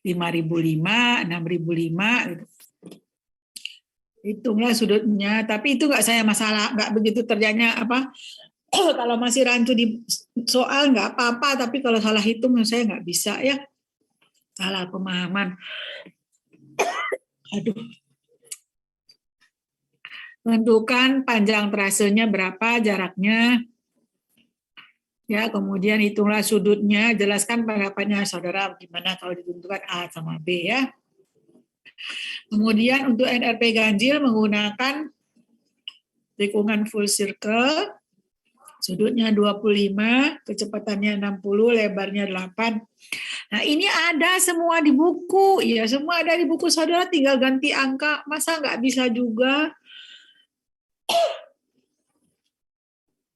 5.005, 6.005 gitu. Hitunglah sudutnya, tapi itu nggak saya masalah, nggak begitu terjadinya apa. Kalau masih rancu di soal nggak apa-apa, tapi kalau salah hitung saya nggak bisa ya, salah pemahaman. Aduh. Tentukan panjang trasenya berapa, jaraknya. Ya, kemudian hitunglah sudutnya, jelaskan pendapatnya saudara gimana kalau ditentukan A sama B ya. Kemudian untuk NRP ganjil menggunakan tikungan full circle, sudutnya 25, kecepatannya 60, lebarnya 8. Nah, ini ada semua di buku. Ya, semua ada di buku saudara, tinggal ganti angka. Masa nggak bisa juga?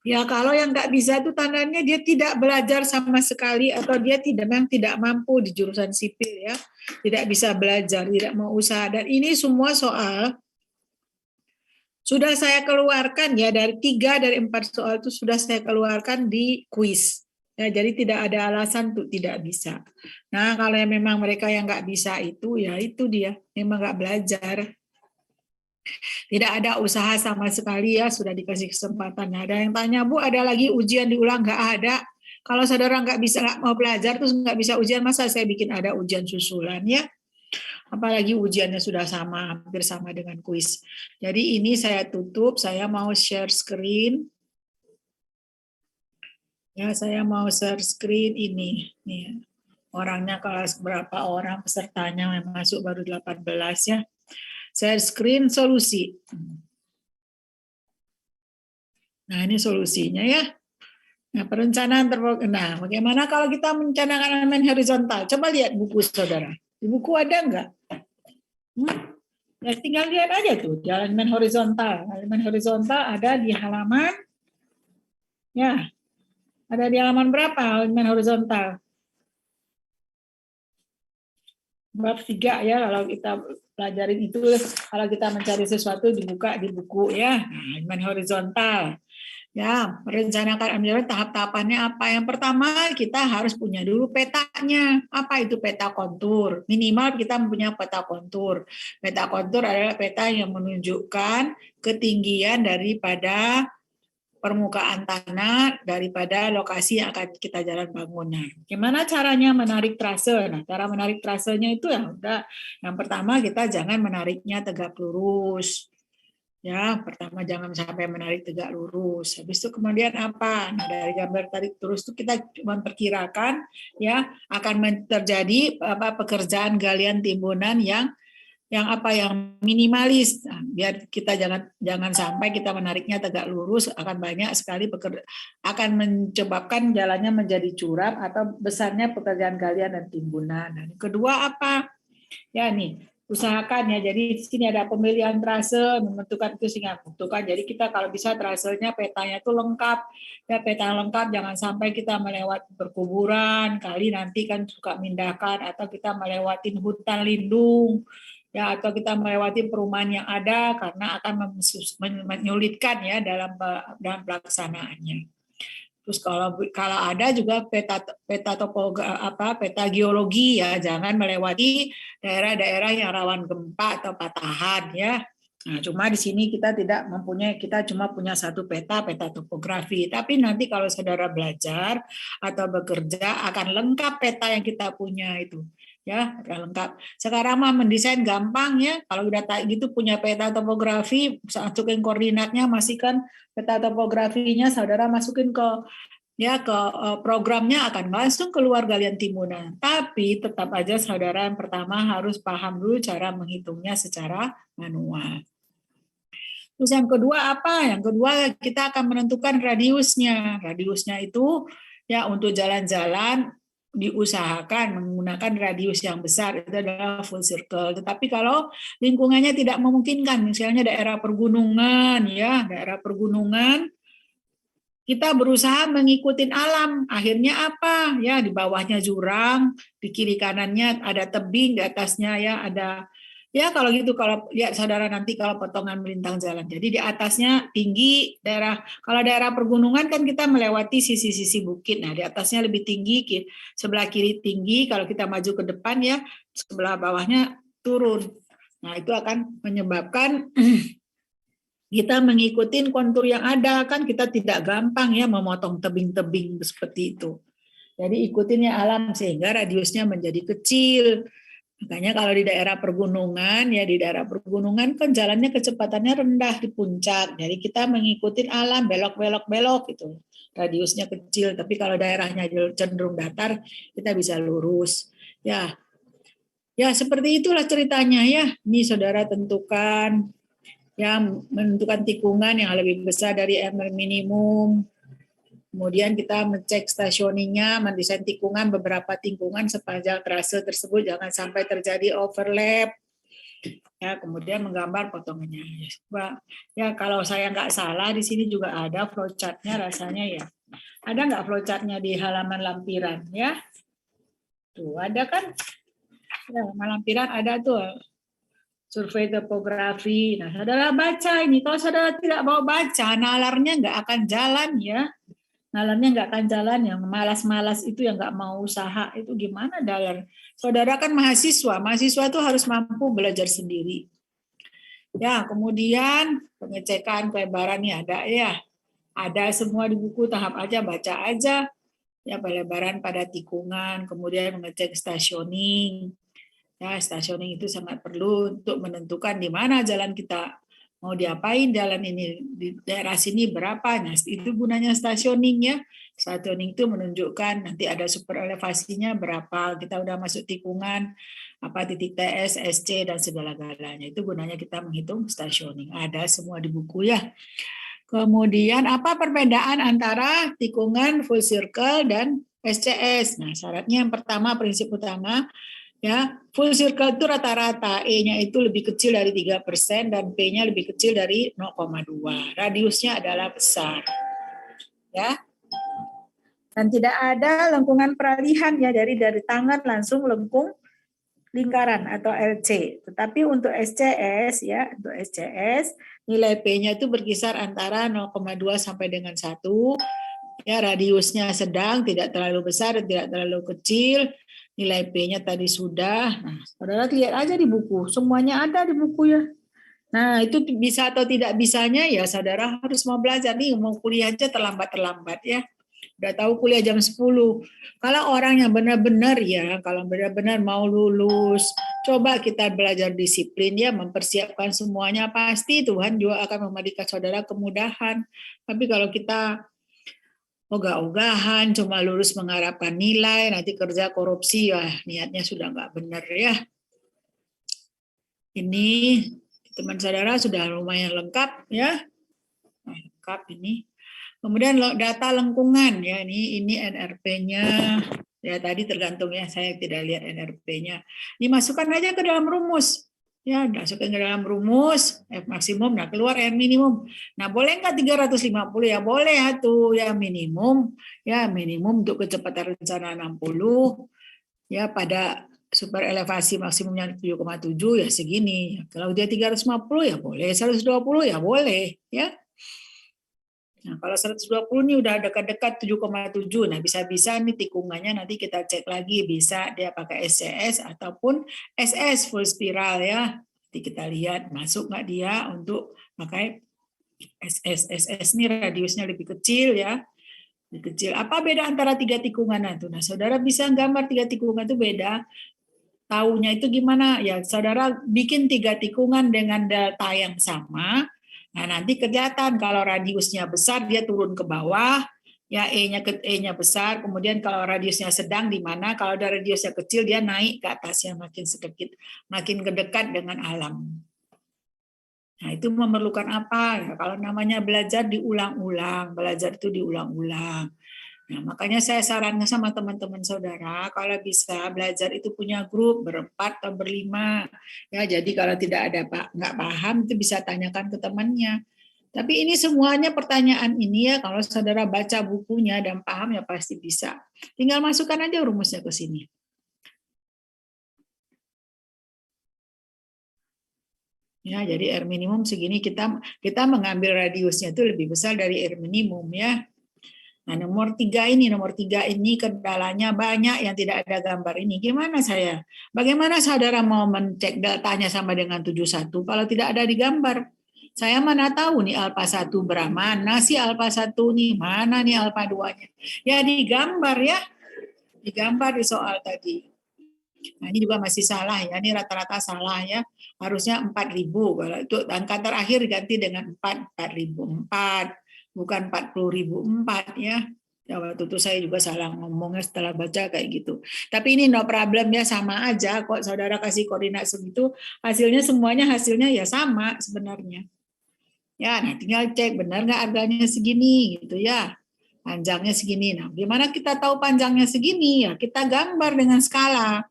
Ya, kalau yang nggak bisa itu tandanya dia tidak belajar sama sekali atau dia memang tidak mampu di jurusan sipil ya. Tidak bisa belajar, tidak mau usaha. Dan ini semua soal sudah saya keluarkan ya, dari 3 dari 4 soal itu sudah saya keluarkan di kuis. Ya, jadi tidak ada alasan untuk tidak bisa. Nah, kalau yang memang mereka yang nggak bisa itu, ya itu dia, memang nggak belajar. Tidak ada usaha sama sekali ya, sudah dikasih kesempatan. Nah, ada yang tanya, Bu, ada lagi ujian diulang? Nggak ada. Kalau saudara nggak mau belajar, terus nggak bisa ujian, masa saya bikin ada ujian susulan ya? Apalagi ujiannya sudah sama, hampir sama dengan kuis. Jadi ini saya tutup, saya mau share screen. Ya, saya mau share screen ini. Nih, orangnya kelas berapa orang, pesertanya yang masuk baru 18 ya. Share screen solusi. Nah, ini solusinya ya. Nah, perencanaan nah, bagaimana kalau kita merencanakan elemen horizontal? Coba lihat buku saudara. Di buku ada enggak? Ya, tinggal lihat aja tuh, di elemen horizontal. Elemen horizontal ada di halaman, ya, ada di halaman berapa elemen horizontal? Bab 3 ya, kalau kita pelajarin itu, kalau kita mencari sesuatu dibuka di buku ya. Nah, elemen horizontal. Ya, merencanakan tahap-tahapannya apa? Yang pertama kita harus punya dulu petanya. Apa itu peta kontur? Minimal kita mempunyai peta kontur. Peta kontur adalah peta yang menunjukkan ketinggian daripada permukaan tanah daripada lokasi yang akan kita jalan bangunan. Gimana caranya menarik trase? Nah, cara menarik trasenya itu ya udah. Yang pertama kita jangan menariknya tegak lurus. Ya, pertama jangan sampai menarik tegak lurus. Habis itu kemudian apa? Nah, dari gambar tarik lurus itu kita memperkirakan ya akan terjadi pekerjaan galian timbunan yang minimalis. Nah, biar kita jangan sampai kita menariknya tegak lurus, akan banyak sekali akan menyebabkan jalannya menjadi curam atau besarnya pekerjaan galian dan timbunan. Nah, kedua apa? Ya nih, usahakan ya. Jadi di sini ada pemilihan trase, menentukan itu sehingga menentukan. Jadi kita kalau bisa trasenya petanya itu lengkap. Ya, peta lengkap, jangan sampai kita melewati perkuburan, kali nanti kan suka mindahkan, atau kita melewati hutan lindung. Ya, atau kita melewati perumahan yang ada karena akan menyulitkan ya dalam pelaksanaannya. Terus kalau ada juga peta geologi ya, jangan melewati daerah-daerah yang rawan gempa atau patahan ya. Nah, cuma di sini kita cuma punya satu peta topografi. Tapi nanti kalau saudara belajar atau bekerja akan lengkap peta yang kita punya itu. Ya, akan lengkap. Sekarang mah mendesain gampang ya. Kalau udah gitu punya peta topografi, masukin koordinatnya, masihkan peta topografinya, saudara masukin ke programnya, akan langsung keluar galian timbunan. Tapi tetap aja saudara yang pertama harus paham dulu cara menghitungnya secara manual. Terus yang kedua apa? Yang kedua kita akan menentukan radiusnya. Radiusnya itu ya untuk jalan-jalan diusahakan menggunakan radius yang besar, itu adalah full circle. Tetapi kalau lingkungannya tidak memungkinkan, misalnya daerah pergunungan ya, daerah pergunungan, kita berusaha mengikuti alam. Akhirnya apa? Ya, di bawahnya jurang, di kiri kanannya ada tebing, di atasnya ya ada Ya kalau gitu, kalau lihat saudara nanti kalau potongan melintang jalan. Jadi di atasnya tinggi daerah, kalau daerah pergunungan kan kita melewati sisi-sisi bukit. Nah di atasnya lebih tinggi, sebelah kiri tinggi. Kalau kita maju ke depan ya sebelah bawahnya turun. Nah itu akan menyebabkan kita mengikuti kontur yang ada, kan kita tidak gampang ya memotong tebing-tebing seperti itu. Jadi ikutin ya alam sehingga radiusnya menjadi kecil. Makanya kalau di daerah pergunungan, ya di daerah pergunungan kan jalannya kecepatannya rendah di puncak. Jadi kita mengikuti alam, belok-belok-belok gitu. Radiusnya kecil, tapi kalau daerahnya cenderung datar, kita bisa lurus. Ya, ya seperti itulah ceritanya ya. Ini saudara tentukan, ya menentukan tikungan yang lebih besar dari MR minimum. Kemudian kita mengecek stationingnya, mendesain tikungan, beberapa tikungan sepanjang trase tersebut jangan sampai terjadi overlap. Ya, kemudian menggambar potongannya. Ya, kalau saya nggak salah di sini juga ada flowchart-nya rasanya ya. Ada nggak flowchart-nya di halaman lampiran ya? Tuh ada kan? Ya, halaman lampiran ada tuh. Survei topografi. Nah, saudara baca ini. Kalau saudara tidak mau baca, nalarnya nggak akan jalan ya. Nalarnya nggak akan jalan, yang malas-malas itu yang nggak mau usaha itu gimana dalar. Saudara kan mahasiswa itu harus mampu belajar sendiri. Ya, kemudian pengecekan pelebaran nih ada ya. Ada semua di buku, tahap aja baca aja. Ya, pelebaran pada tikungan, kemudian mengecek stationing. Ya, stationing itu sangat perlu untuk menentukan di mana jalan kita mau diapain, jalan ini di daerah sini berapa. Nah, itu gunanya stationing ya. Stationing itu menunjukkan nanti ada super elevasinya berapa. Kita udah masuk tikungan apa titik TS, SC dan segala-galanya. Itu gunanya kita menghitung stationing. Ada semua di buku ya. Kemudian apa perbedaan antara tikungan full circle dan SCS? Nah, syaratnya yang pertama, prinsip utama, ya full circle itu rata-rata E-nya itu lebih kecil dari 3% dan P-nya lebih kecil dari 0,2. Radiusnya adalah besar. Ya. Dan tidak ada lengkungan peralihan ya dari tangan langsung lengkung lingkaran atau LC. Tetapi untuk SCS ya, untuk SCS nilai P-nya itu berkisar antara 0,2 sampai dengan 1. Ya, radiusnya sedang, tidak terlalu besar dan tidak terlalu kecil. Nilai P-nya tadi sudah. Nah, saudara lihat aja di buku, semuanya ada di buku ya. Nah, itu bisa atau tidak bisanya ya saudara harus mau belajar nih, mau kuliah aja terlambat-terlambat ya. Udah tahu kuliah jam 10. Kalau orang yang benar-benar ya, kalau benar-benar mau lulus, coba kita belajar disiplin ya, mempersiapkan semuanya, pasti Tuhan juga akan memberikan saudara kemudahan. Tapi kalau kita ogah-ogahan, cuma lulus mengharapkan nilai, nanti kerja korupsi, ya niatnya sudah nggak benar ya. Ini teman saudara sudah lumayan lengkap ya. Nah, lengkap ini. Kemudian data lengkungan ya, ini NRP-nya. Ya tadi tergantung ya, saya tidak lihat NRP-nya. Dimasukkan aja ke dalam rumus. Ya, masukkan ke dalam rumus F maksimum, nah keluar R minimum. Nah, boleh nggak 350? Ya boleh ya tuh, ya minimum untuk kecepatan rencana 60 ya pada super elevasi maksimumnya 7,7 ya segini. Kalau dia 350 ya boleh, 120 ya boleh ya. Nah, kalau 120 ini udah dekat-dekat 7,7. Nah, bisa-bisa nih tikungannya nanti kita cek lagi, bisa dia pakai SCS ataupun SS full spiral ya. Nanti kita lihat masuk nggak dia untuk pakai SS. SS ini radiusnya lebih kecil ya. Lebih kecil. Apa beda antara 3 tikungan itu? Nah, saudara bisa gambar 3 tikungan itu beda. Taunya itu gimana? Ya, saudara bikin 3 tikungan dengan delta yang sama. Nah, nanti kelihatan kalau radiusnya besar dia turun ke bawah, ya E-nya besar, kemudian kalau radiusnya sedang di mana, kalau ada radiusnya kecil dia naik ke atasnya makin sedikit, makin kedekat dengan alam. Nah, itu memerlukan apa? Ya, kalau namanya belajar diulang-ulang, belajar itu diulang-ulang. Nah, makanya saya sarankan sama teman-teman saudara, kalau bisa belajar itu punya grup berempat atau berlima. Ya, jadi kalau tidak ada nggak paham itu bisa tanyakan ke temannya. Tapi ini semuanya pertanyaan ini ya, kalau saudara baca bukunya dan paham ya pasti bisa. Tinggal masukkan aja rumusnya ke sini. Ya, jadi R minimum segini, kita mengambil radiusnya itu lebih besar dari R minimum ya. Nah, nomor tiga ini kendalanya banyak yang tidak ada gambar ini. Gimana saya? Bagaimana saudara mau mencek datanya sama dengan 71 kalau tidak ada di gambar? Saya mana tahu nih alfa 1 berapa? Mana sih alfa 1 nih? Mana nih alfa 2-nya? Ya di gambar ya. Digambar di soal tadi. Nah, ini juga masih salah ya. Ini rata-rata salah ya. Harusnya 4.000. Kalau itu angka terakhir diganti dengan 4.004, bukan 40.004 ya. Ya, waktu itu saya juga salah ngomongnya setelah baca kayak gitu. Tapi ini no problem ya, sama aja kok saudara kasih koordinat segitu, semuanya hasilnya ya sama sebenarnya. Ya, nah tinggal cek benar nggak harganya segini gitu ya. Panjangnya segini. Nah, gimana kita tahu panjangnya segini? Ya, kita gambar dengan skala.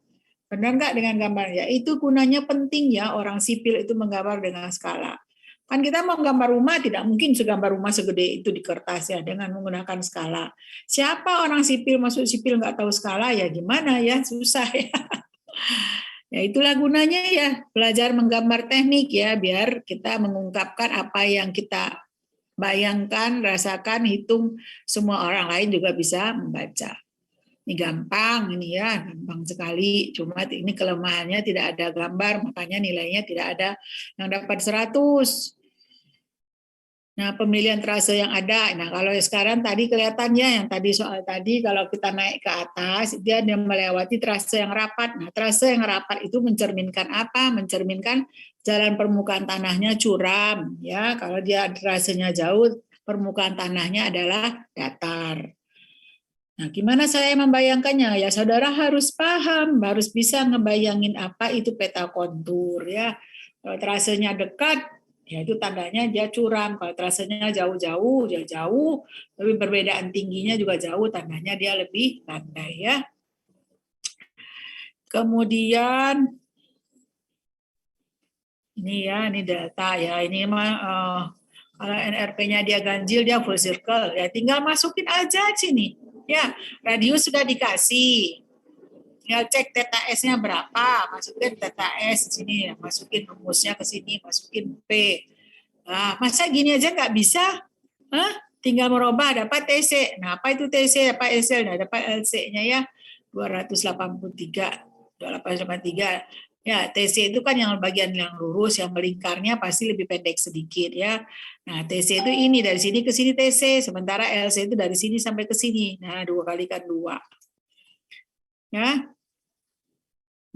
Benar nggak dengan gambar? Ya, itu gunanya penting ya orang sipil itu menggambar dengan skala. Kan kita mau gambar rumah, tidak mungkin segambar rumah segede itu di kertas ya, dengan menggunakan skala. Siapa orang sipil masuk sipil nggak tahu skala, ya gimana ya, susah ya. Ya itulah gunanya ya, belajar menggambar teknik ya, biar kita mengungkapkan apa yang kita bayangkan, rasakan, hitung, semua orang lain juga bisa membaca. Ini gampang, ini ya, gampang sekali. Cuma ini kelemahannya tidak ada gambar, makanya nilainya tidak ada yang dapat 100. Nah, pemilihan trase yang ada. Nah, kalau sekarang tadi kelihatannya yang tadi soal tadi, kalau kita naik ke atas, dia melewati trase yang rapat. Nah, trase yang rapat itu mencerminkan apa? Mencerminkan jalan permukaan tanahnya curam. Ya, kalau dia trasenya jauh, permukaan tanahnya adalah datar. Nah, gimana saya membayangkannya? Ya, saudara harus paham, harus bisa ngebayangin apa itu peta kontur ya. Kalau trasenya dekat, ya itu tandanya dia curam. Kalau trasenya jauh-jauh, dia jauh, tapi perbedaan tingginya juga jauh, tandanya dia lebih landai ya. Kemudian ini ya, ini data ya. Ini mah kalau NRP-nya dia ganjil, dia full circle. Ya tinggal masukin aja sini. Ya, radius sudah dikasih. Tinggal cek theta S-nya berapa, masukin theta S di sini, masukin rumusnya ke sini, masukin P. Nah, masa gini aja nggak bisa? Hah? Tinggal merubah, dapat TC. Nah, apa itu TC, apa SL? Nah, dapat LC-nya ya, 283. 283. Ya, TC itu kan yang bagian yang lurus, yang melingkarnya pasti lebih pendek sedikit ya. Nah, TC itu ini, dari sini ke sini TC, sementara LC itu dari sini sampai ke sini. Nah, 2 kalikan 2. Ya,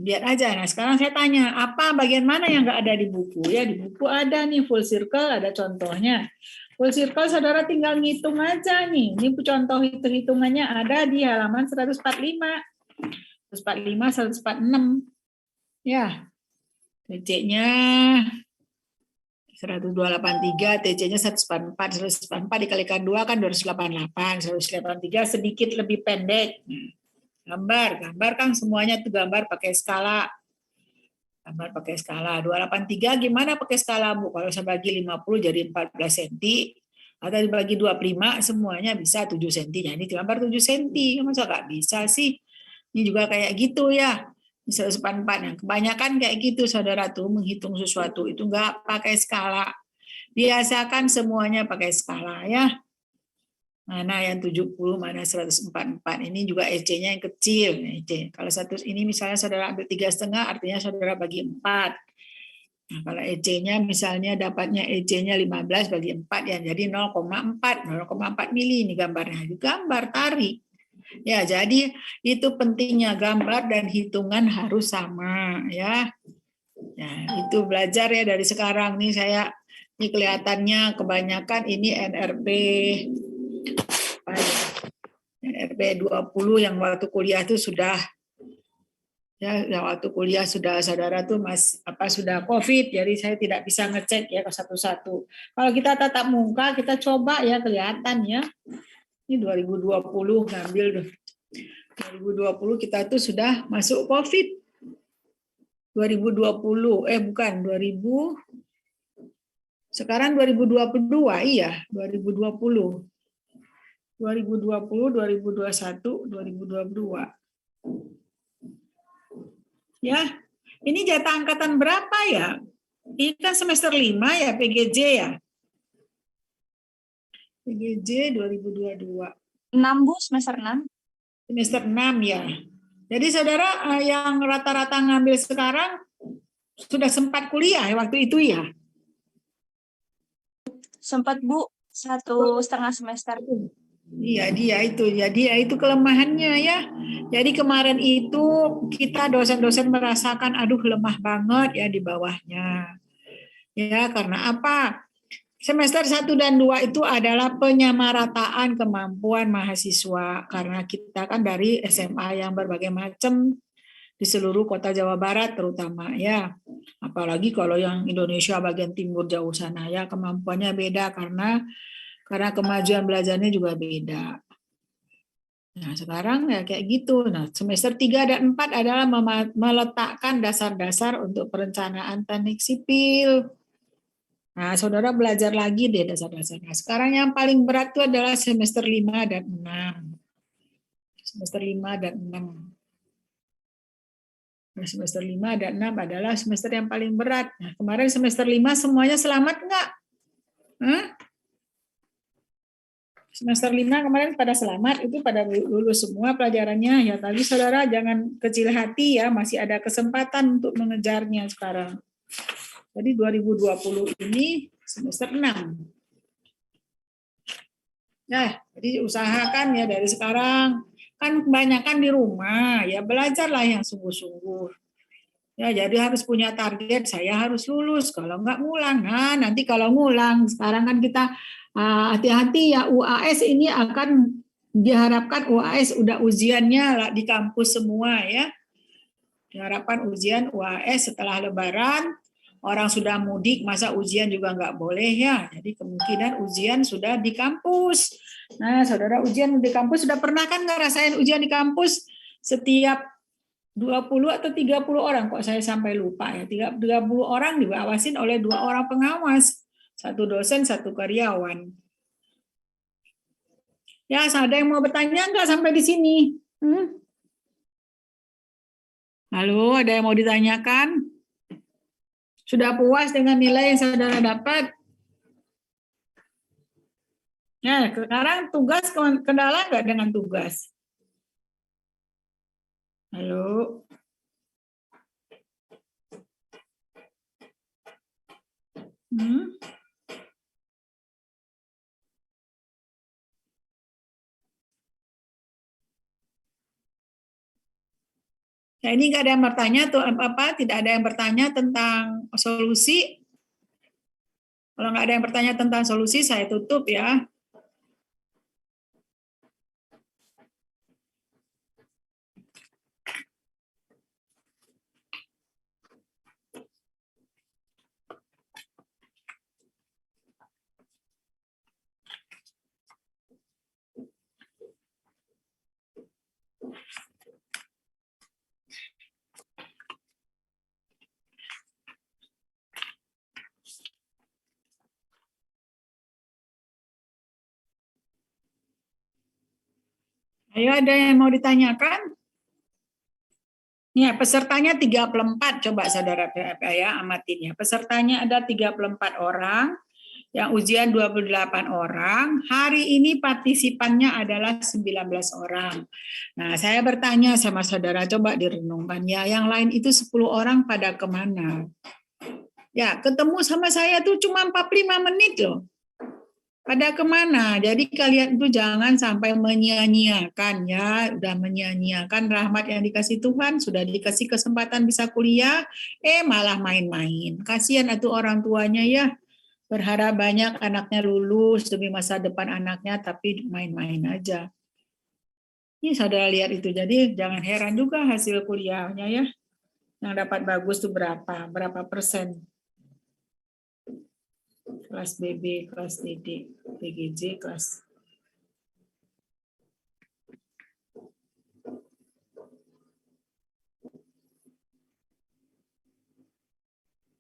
lihat aja. Nah, sekarang saya tanya, apa bagian mana yang nggak ada di buku? Ya, di buku ada nih full circle, ada contohnya. Full circle saudara tinggal ngitung aja nih. Ini contoh hitung-hitungannya ada di halaman 145. 145, 146. Ya, TC-nya 1283, TC-nya 144, 144 dikalikan 2 kan 288, 183 sedikit lebih pendek. Gambar kan semuanya tuh gambar pakai skala. Gambar pakai skala. 283 gimana pakai skala, Bu? Kalau saya bagi 50 jadi 14 cm, atau dibagi 25 semuanya bisa 7 cm. Nah, ini gambar 7 cm. Masa nggak bisa sih? Ini juga kayak gitu ya. 144. Yang kebanyakan kayak gitu, saudara tuh menghitung sesuatu itu nggak pakai skala. Biasakan semuanya pakai skala ya. Mana yang 70, mana 144. Ini juga EC-nya yang kecil. EC. Kalau satu ini misalnya saudara ambil 3,5, artinya saudara bagi 4. Nah, kalau EC-nya misalnya dapatnya EC-nya 15 bagi 4 ya, jadi 0,4 mili ini gambarnya. Gambar tarik. Ya, jadi itu pentingnya gambar dan hitungan harus sama ya. Ya, itu belajar ya dari sekarang nih saya. Ini kelihatannya kebanyakan ini NRP 20 yang waktu kuliah itu sudah ya, waktu kuliah sudah saudara tuh sudah COVID, jadi saya tidak bisa ngecek ya ke satu-satu. Kalau kita tatap muka kita coba ya kelihatan ya. Ini 2020 ngambil 2020 kita tuh sudah masuk COVID. 2020 bukan 2000 sekarang 2022 iya 2020 2020, 2021, 2022. Ya, ini jatah angkatan berapa ya? Ini kan semester 5 ya, PGJ ya? PGJ 2022. 6 Bu, semester 6. Semester 6 ya. Jadi saudara yang rata-rata ngambil sekarang sudah sempat kuliah waktu itu ya? Sempat Bu, 1,5 semester. Iya dia itu, jadi ya itu kelemahannya ya. Jadi kemarin itu kita dosen-dosen merasakan aduh lemah banget ya di bawahnya. Ya karena apa? Semester 1 dan 2 itu adalah penyamarataan kemampuan mahasiswa karena kita kan dari SMA yang berbagai macam di seluruh kota Jawa Barat terutama ya. Apalagi kalau yang Indonesia bagian timur jauh sana ya kemampuannya beda karena kemajuan belajarnya juga beda. Nah, sekarang ya kayak gitu. Nah, semester 3 dan 4 adalah meletakkan dasar-dasar untuk perencanaan teknik sipil. Nah, saudara belajar lagi deh dasar-dasarnya. Sekarang yang paling berat itu adalah semester 5 dan 6. Semester 5 dan 6. Nah, semester 5 dan 6 adalah semester yang paling berat. Nah, kemarin semester 5 semuanya selamat nggak? Semester 5 kemarin pada selamat, itu pada lulus semua pelajarannya. Ya tadi saudara jangan kecil hati ya, masih ada kesempatan untuk mengejarnya sekarang. Jadi 2020 ini semester 6. Nah, jadi usahakan ya dari sekarang. Kan kebanyakan di rumah, ya belajarlah yang sungguh-sungguh. Ya, jadi harus punya target, saya harus lulus, kalau nggak ngulang. Nah, nanti kalau ngulang, sekarang kan kita hati-hati ya, UAS ini akan diharapkan UAS udah ujiannya di kampus semua ya. Diharapkan ujian UAS setelah Lebaran, orang sudah mudik, masa ujian juga nggak boleh ya. Jadi kemungkinan ujian sudah di kampus. Nah, saudara ujian di kampus sudah pernah kan ngerasain ujian di kampus setiap 20 atau 30 orang, kok saya sampai lupa ya. 30 orang diawasin oleh 2 orang pengawas. 1 dosen, 1 karyawan. Ya, ada yang mau bertanya nggak sampai di sini? Halo, ada yang mau ditanyakan? Sudah puas dengan nilai yang saudara dapat? Nah, sekarang tugas, kendala nggak dengan tugas? Halo? Ya, ini nggak ada yang bertanya tuh apa? Tidak ada yang bertanya tentang solusi. Kalau nggak ada yang bertanya tentang solusi, saya tutup ya. Ayo, ada yang mau ditanyakan? Ya, pesertanya 34, coba saudara ya amatin ya. Pesertanya ada 34 orang, yang ujian 28 orang. Hari ini partisipannya adalah 19 orang. Nah, saya bertanya sama saudara, coba direnungkan ya, yang lain itu 10 orang pada kemana? Ya, ketemu sama saya tuh cuma 45 menit loh. Pada kemana? Jadi kalian itu jangan sampai menyia-nyiakan ya, udah menyia-nyiakan rahmat yang dikasih Tuhan, sudah dikasih kesempatan bisa kuliah, malah main-main. Kasihan itu orang tuanya ya, berharap banyak anaknya lulus demi masa depan anaknya, tapi main-main aja. Ini saudara lihat itu, jadi jangan heran juga hasil kuliahnya ya, yang dapat bagus tuh berapa persen. Kelas BB, kelas DD, PGJ, kelas.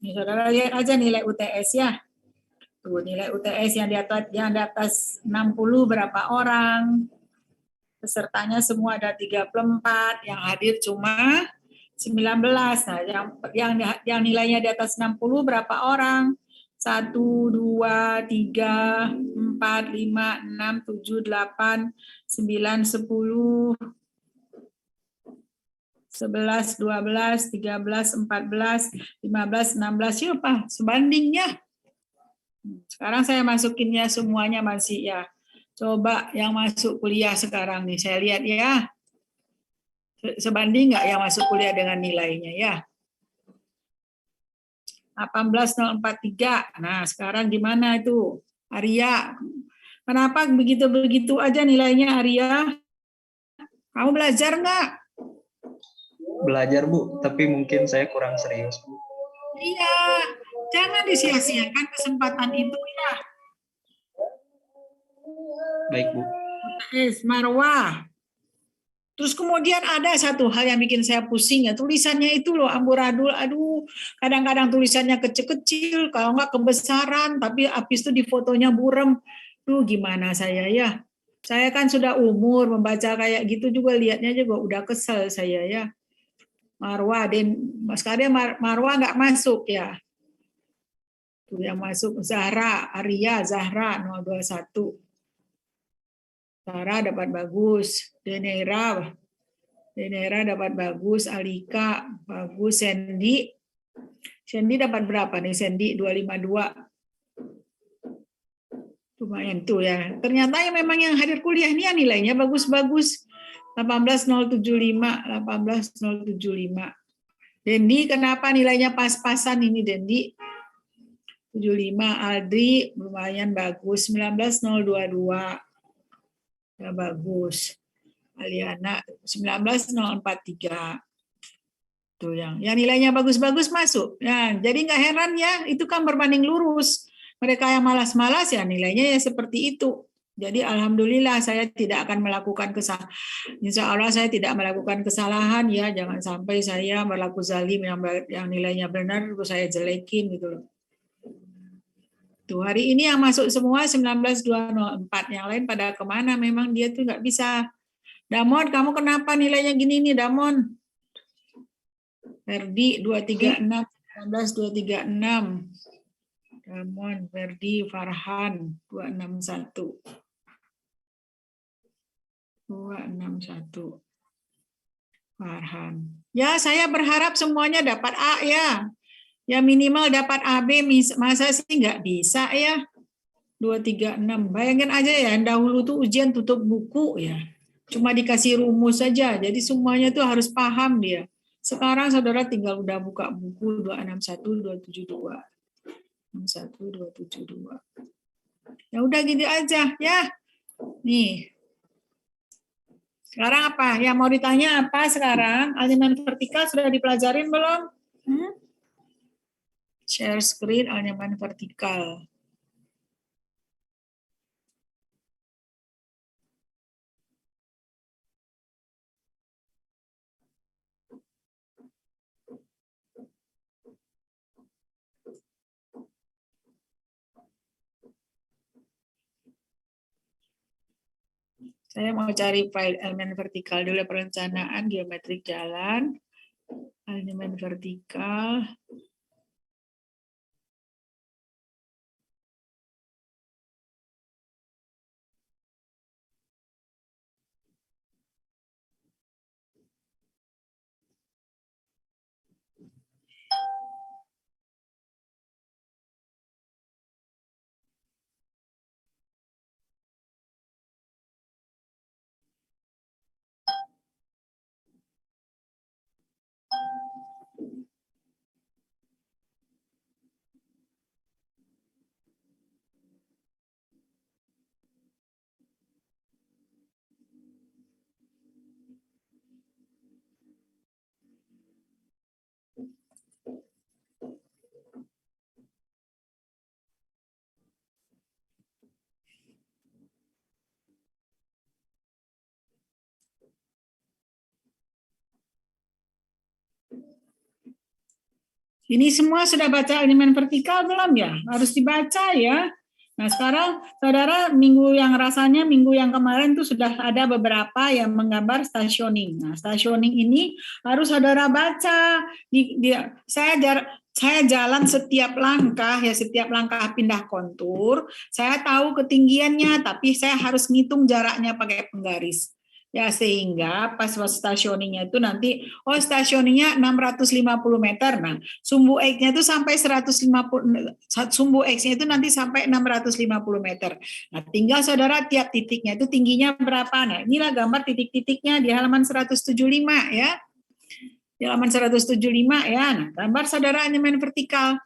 Ini saudara lihat aja nilai UTS ya. Tuh nilai UTS yang di atas 60 berapa orang. Pesertanya semua ada 34, yang hadir cuma 19. Nah, yang nilainya di atas 60 berapa orang? 1, 2, 3, 4, 5, 6, 7, 8, 9, 10, 11, 12, 13, 14, 15, 16. Yuk, Pak, sebandingnya. Sekarang saya masukinnya semuanya masih ya. Coba yang masuk kuliah sekarang nih, saya lihat ya. Sebanding nggak yang masuk kuliah dengan nilainya ya. 18.043. Nah, sekarang gimana itu? Arya, kenapa begitu-begitu aja nilainya Arya? Kamu belajar nggak? Belajar Bu, tapi mungkin saya kurang serius Bu. Iya, jangan disia-siakan kesempatan itu ya. Baik Bu. Marwah. Terus kemudian ada satu hal yang bikin saya pusing ya, tulisannya itu loh amburadul, aduh, kadang-kadang tulisannya kecil-kecil, kalau nggak kebesaran, tapi habis itu di fotonya burem. Duh, gimana saya ya? Saya kan sudah umur, membaca kayak gitu juga lihatnya juga udah kesel saya ya. Marwah, sekarang Marwah nggak masuk ya. Tuh yang masuk Zahra, Arya, Zahra 021. Zahra dapat bagus, Denera dapat bagus, Alika bagus, Sandy dapat berapa nih? Sandy 252. Lumayan tuh ya. Ternyata yang memang yang hadir kuliah ini nilainya bagus-bagus. 18.075, 18.075. Dendi kenapa nilainya pas-pasan ini Dendi? 75. Aldri lumayan bagus, 19.022. Ya bagus. Aliana 19.043. Tuh yang nilainya bagus-bagus masuk. Ya, jadi nggak heran ya, itu kan berbanding lurus. Mereka yang malas-malas ya nilainya ya seperti itu. Jadi alhamdulillah saya tidak akan melakukan kesalahan. Insya Allah saya tidak melakukan kesalahan ya. Jangan sampai saya berlaku zalim yang nilainya benar terus saya jelekin gitu loh. Tuh hari ini yang masuk semua 19.204. Yang lain pada kemana? Memang dia tuh nggak bisa. Damon, kamu kenapa nilainya gini nih Damon? Ferdi 236, 19236. Damon, Ferdi, Farhan 261. 261. Farhan. Ya, saya berharap semuanya dapat A ya. Ya minimal dapat AB, masa sih nggak bisa ya. 236. Bayangin aja ya, dahulu tuh ujian tutup buku ya. Cuma dikasih rumus saja, jadi semuanya tuh harus paham dia. Sekarang saudara tinggal udah buka buku 261, 272. 61, 272. Ya udah gitu aja ya. Nih. Sekarang apa? Yang mau ditanya apa sekarang? Alignment vertikal sudah dipelajarin belum? Share screen alignment vertikal. Saya mau cari file elemen vertikal dulu, perencanaan geometrik jalan, elemen vertikal. Ini semua sudah baca elemen vertikal belum ya? Harus dibaca ya. Nah, sekarang saudara minggu yang kemarin tuh sudah ada beberapa yang menggambar stationing. Nah, stationing ini harus saudara baca. Saya jalan setiap langkah ya, setiap langkah pindah kontur. Saya tahu ketinggiannya, tapi saya harus ngitung jaraknya pakai penggaris. Ya, sehingga pas stationingnya itu nanti, stationingnya 650 meter. Nah, sumbu X-nya itu sampai 150, sumbu X-nya itu nanti sampai 650 meter. Nah, tinggal saudara tiap titiknya itu tingginya berapa. Nah, inilah gambar titik-titiknya di halaman 175 ya. Di halaman 175 ya. Nah, gambar saudara anyaman vertikal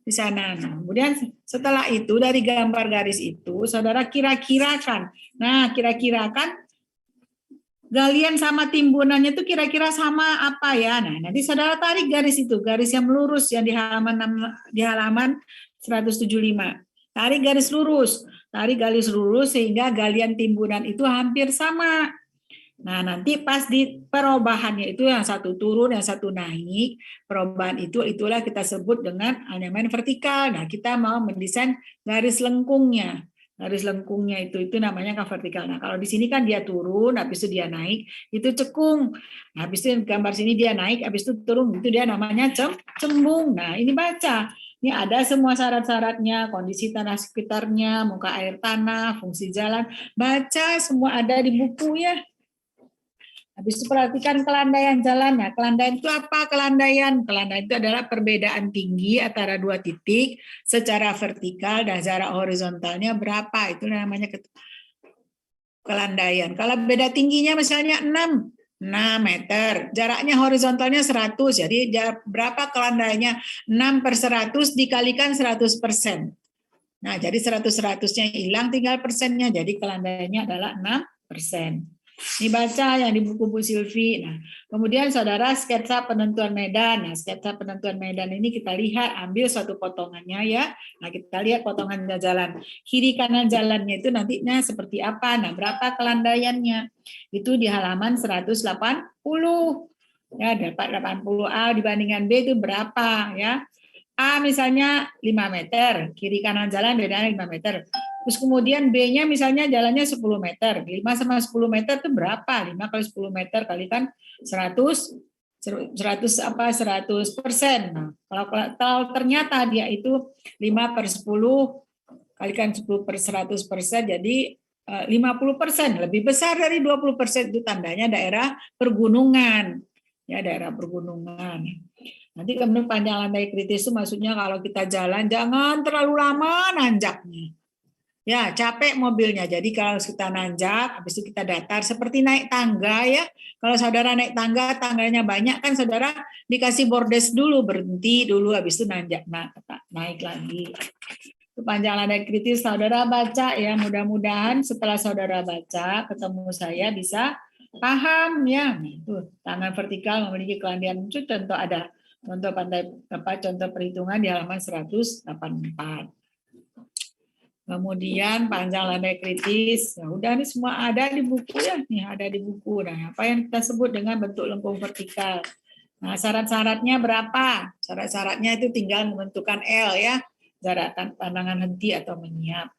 di sana. Nah, kemudian setelah itu dari gambar garis itu saudara kira-kirakan. Nah, kira-kirakan galian sama timbunannya itu kira-kira sama apa ya? Nah, nanti saudara tarik garis itu, garis yang lurus yang di halaman 175. Tarik garis lurus sehingga galian timbunan itu hampir sama. Nah, nanti pas di perubahannya itu yang satu turun, yang satu naik, perubahan itulah kita sebut dengan anyaman vertikal. Nah, kita mau mendesain garis lengkungnya. Garis lengkungnya itu namanya vertikal. Nah, kalau di sini kan dia turun, habis itu dia naik, itu cekung. Nah, habis itu gambar sini dia naik, habis itu turun, itu dia namanya cembung. Nah, ini baca. Ini ada semua syarat-syaratnya, kondisi tanah sekitarnya, muka air tanah, fungsi jalan. Baca semua ada di buku ya. Habis itu perhatikan kelandaian jalannya. Kelandaian itu apa? Kelandaian itu adalah perbedaan tinggi antara dua titik secara vertikal dan jarak horizontalnya berapa. Itu namanya kelandaian. Kalau beda tingginya misalnya 6 meter, jaraknya horizontalnya 100. Jadi berapa kelandaiannya? 6/100 dikalikan 100%. Nah, jadi 100-100-nya hilang, tinggal persennya. Jadi kelandaiannya adalah 6%. Ini baca yang di buku Bu Silvi. Nah, kemudian saudara sketsa penentuan medan. Nah, sketsa penentuan medan ini kita lihat, ambil suatu potongannya ya. Nah, kita lihat potongannya jalan. Kiri kanan jalannya itu nantinya seperti apa. Nah, berapa kelandaiannya? Itu di halaman 180. Ya, dapat 80A dibandingkan B itu berapa ya? A misalnya 5 meter, kiri kanan jalan bedanya 5 meter. Terus kemudian B-nya misalnya jalannya 10 meter. 5 sama 10 meter itu berapa? 5 kali 10 meter kalikan 100 100%. Nah, kalau ternyata dia itu 5/10 kalikan 10/100%, jadi 50%, lebih besar dari 20%, itu tandanya daerah pergunungan. Ya, daerah pergunungan. Nanti kemudian panjang landai kritis itu maksudnya kalau kita jalan jangan terlalu lama nanjaknya. Ya, capek mobilnya. Jadi kalau kita nanjak, habis itu kita datar seperti naik tangga ya. Kalau saudara naik tangga, tangganya banyak kan saudara dikasih bordes dulu, berhenti dulu, habis itu nanjak naik lagi. Itu panjang landai kritis saudara baca ya. Mudah-mudahan setelah saudara baca, ketemu saya bisa paham ya. Itu tangan vertikal memiliki kelandaian, itu contoh ada. Contoh perhitungan di halaman 184. Kemudian panjang landai kritis, ya udah ini semua ada di buku ya, nih ada di buku. Nah, apa yang kita sebut dengan bentuk lengkung vertikal. Nah, syarat-syaratnya berapa? Syarat-syaratnya itu tinggal menentukan L ya, jarak pandangan henti atau menyiap.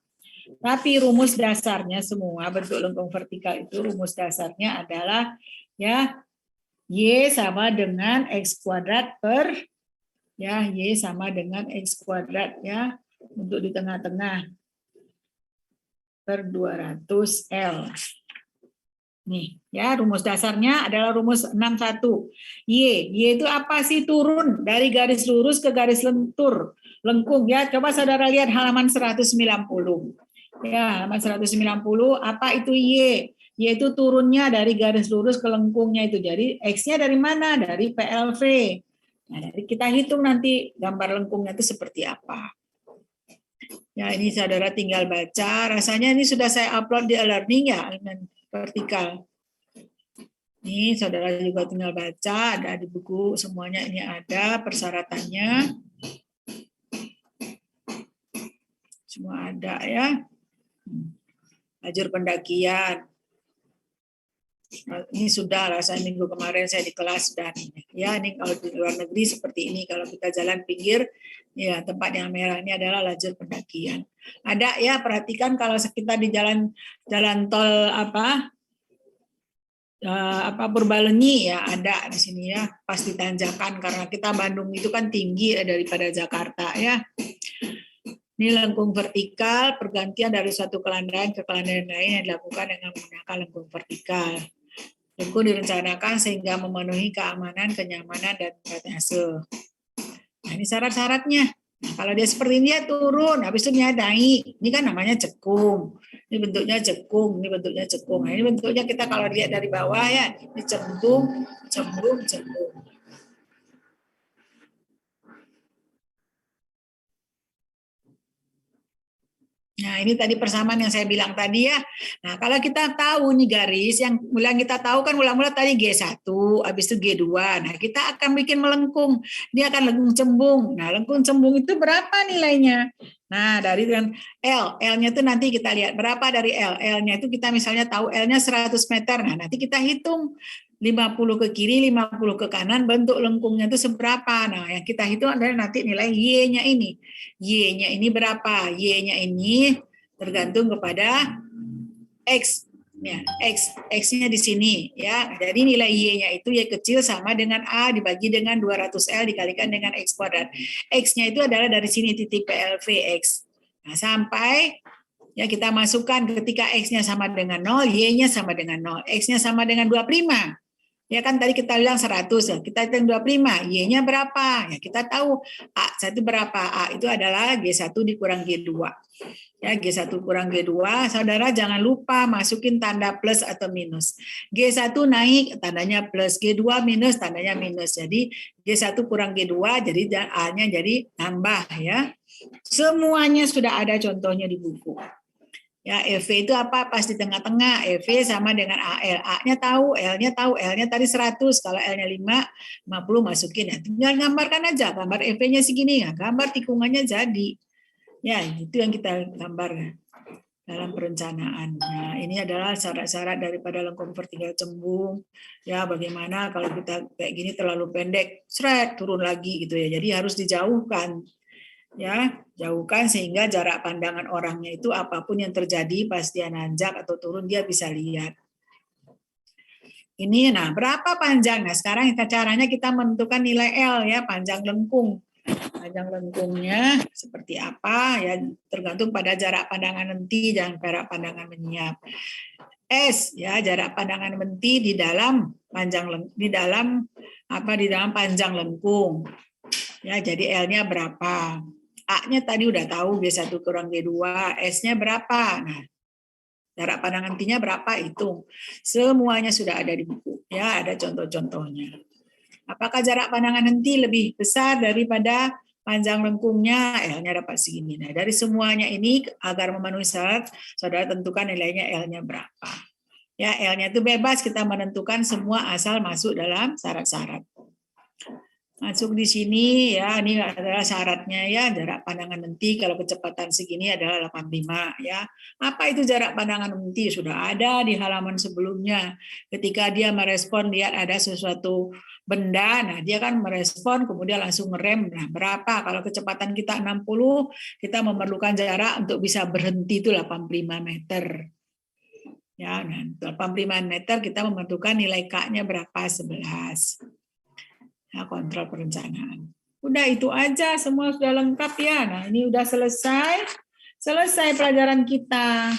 Tapi rumus dasarnya semua bentuk lengkung vertikal itu rumus dasarnya adalah ya Y sama dengan X kuadrat per ya Y sama dengan X kuadrat ya untuk di tengah-tengah per 200L. Nih, ya rumus dasarnya adalah rumus 61. Y itu apa sih? Turun dari garis lurus ke garis lengkung ya. Coba saudara lihat halaman 190. Ya, halaman 190 apa itu Y? Y itu turunnya dari garis lurus ke lengkungnya itu. Jadi X-nya dari mana? Dari PLV. Nah, dari kita hitung nanti gambar lengkungnya itu seperti apa. Ya, ini saudara tinggal baca. Rasanya ini sudah saya upload di e-learning ya, elemen vertikal. Ini saudara juga tinggal baca, ada di buku semuanya ini ada persyaratannya. Semua ada ya. Lajur pendakian. Ini sudah rasanya minggu kemarin saya di kelas dan ya ini kalau di luar negeri seperti ini, kalau kita jalan pinggir ya tempat yang merah ini adalah lajur pendakian. Ada ya, perhatikan kalau kita di jalan tol Purbalenyi ya ada di sini ya, pasti tanjakan karena kita Bandung itu kan tinggi daripada Jakarta ya. Ini lengkung vertikal, pergantian dari suatu kelandaian ke kelandaian lain yang dilakukan dengan menggunakan lengkung vertikal. Lengkung direncanakan sehingga memenuhi keamanan, kenyamanan, dan hasil. Nah, ini syarat-syaratnya. Nah, kalau dia seperti ini, dia turun, habis itu dia naik. Ini kan namanya cekung. Ini bentuknya cekung, ini bentuknya cekung. Nah, ini bentuknya kita kalau lihat dari bawah ya, ini cembung, cembung, cembung. Nah, ini tadi persamaan yang saya bilang tadi ya. Nah, kalau kita tahu nih garis, yang mula kita tahu kan mula-mula tadi G1, habis itu G2. Nah, kita akan bikin melengkung. Dia akan lengkung cembung. Nah, lengkung cembung itu berapa nilainya? Nah, dari L. L-nya itu nanti kita lihat berapa dari L. L-nya itu kita misalnya tahu L-nya 100 meter. Nah, nanti kita hitung 50 ke kiri, 50 ke kanan, bentuk lengkungnya itu seberapa. Nah, yang kita hitung adalah nanti nilai Y-nya ini. Y-nya ini berapa? Y-nya ini tergantung kepada X. Ya, X-nya di sini ya. Jadi nilai Y-nya itu Y kecil sama dengan A dibagi dengan 200L dikalikan dengan X kuadrat. X-nya itu adalah dari sini titik PLV X. Nah, sampai ya kita masukkan ketika X-nya sama dengan 0, Y-nya sama dengan 0. X-nya sama dengan 25. Ya kan tadi kita bilang 100 ya, kita hitung 25, Y-nya berapa? Ya kita tahu A1 berapa? A itu adalah G1 dikurang G2. Ya, G1 kurang G2, saudara jangan lupa masukin tanda plus atau minus. G1 naik, tandanya plus, G2 minus, tandanya minus. Jadi G1 kurang G2, jadi A-nya jadi tambah ya. Semuanya sudah ada contohnya di buku. Ya, EV itu apa? Pas di tengah-tengah. EV sama dengan AL. A-nya tahu, L-nya tahu. L-nya tadi 100. Kalau L-nya 5, 50 masukin. Ya, tinggal gambarkan aja. Gambar EV-nya segini. Ya, gambar tikungannya jadi. Ya, itu yang kita gambar dalam perencanaan. Nah, ini adalah syarat-syarat daripada lengkung vertikal cembung. Ya, bagaimana kalau kita kayak gini terlalu pendek, seret, turun lagi gitu ya. Jadi harus dijauhkan. Ya, jauhkan sehingga jarak pandangan orangnya itu apapun yang terjadi pas dia nanjak atau turun dia bisa lihat. Ini nah berapa panjang? Nah, sekarang caranya kita menentukan nilai L ya, panjang lengkung. Panjang lengkungnya seperti apa ya tergantung pada jarak pandangan menti dan jarak pandangan menyiap. S ya, jarak pandangan menti di dalam di dalam panjang lengkung. Ya, jadi L-nya berapa? A-nya tadi udah tahu G1 kurang G2, S-nya berapa? Nah, jarak pandangan T-nya berapa? Hitung. Semuanya sudah ada di buku. Ya, ada contoh-contohnya. Apakah jarak pandangan T lebih besar daripada panjang lengkungnya? L-nya dapat segini. Nah, dari semuanya ini agar memenuhi syarat, saudara tentukan nilainya L-nya berapa. Ya, L-nya itu bebas kita menentukan semua asal masuk dalam syarat-syarat. Masuk di sini ya, ini adalah syaratnya ya, jarak pandangan menti kalau kecepatan segini adalah 85 ya. Apa itu jarak pandangan menti? Sudah ada di halaman sebelumnya. Ketika dia merespon lihat ada sesuatu benda, nah dia kan merespon kemudian langsung ngerem. Nah, berapa? Kalau kecepatan kita 60, kita memerlukan jarak untuk bisa berhenti itu 85 meter. Ya, nah 85 meter kita membutuhkan nilai K-nya berapa? 11. Ya, kontrol perencanaan. Udah itu aja, semua sudah lengkap ya. Nah, ini udah selesai. Selesai pelajaran kita.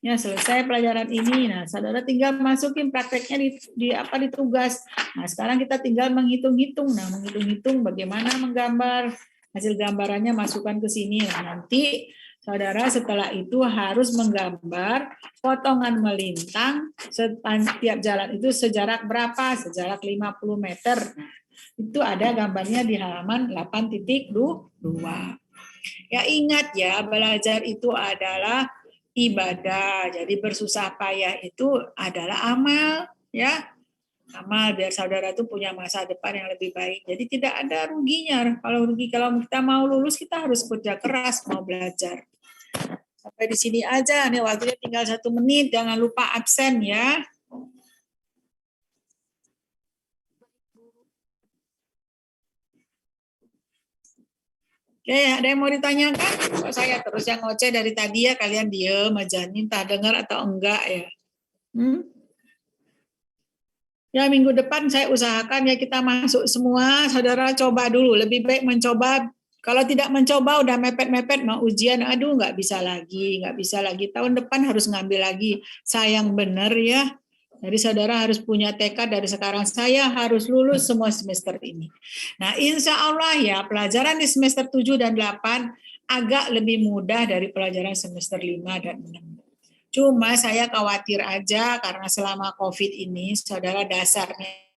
Ya, selesai pelajaran ini. Nah, saudara tinggal masukin prakteknya di tugas. Nah, sekarang kita tinggal menghitung-hitung. Nah, menghitung-hitung bagaimana menggambar. Hasil gambarannya masukkan ke sini. Nah, nanti saudara setelah itu harus menggambar potongan melintang setiap jalan itu sejarak berapa? Sejarak 50 meter. Nah, itu ada gambarnya di halaman 8.2. Ya ingat ya, belajar itu adalah ibadah. Jadi bersusah payah itu adalah amal, ya. Amal biar saudara itu punya masa depan yang lebih baik. Jadi tidak ada ruginya. Kalau kita mau lulus kita harus kerja keras mau belajar. Sampai di sini aja, nih waktunya tinggal 1 menit. Jangan lupa absen ya. Oke, ada yang mau ditanyakan? Kok saya terus yang ngoceh dari tadi ya, kalian diem aja, entah dengar atau enggak ya. Ya minggu depan saya usahakan ya kita masuk semua, saudara coba dulu. Lebih baik mencoba. Kalau tidak mencoba udah mepet-mepet mau ujian, aduh nggak bisa lagi, nggak bisa lagi. Tahun depan harus ngambil lagi. Sayang bener ya. Jadi saudara harus punya tekad dari sekarang, saya harus lulus semua semester ini. Nah insya Allah ya pelajaran di semester 7 dan 8 agak lebih mudah dari pelajaran semester 5 dan 6. Cuma saya khawatir aja karena selama COVID ini, saudara dasarnya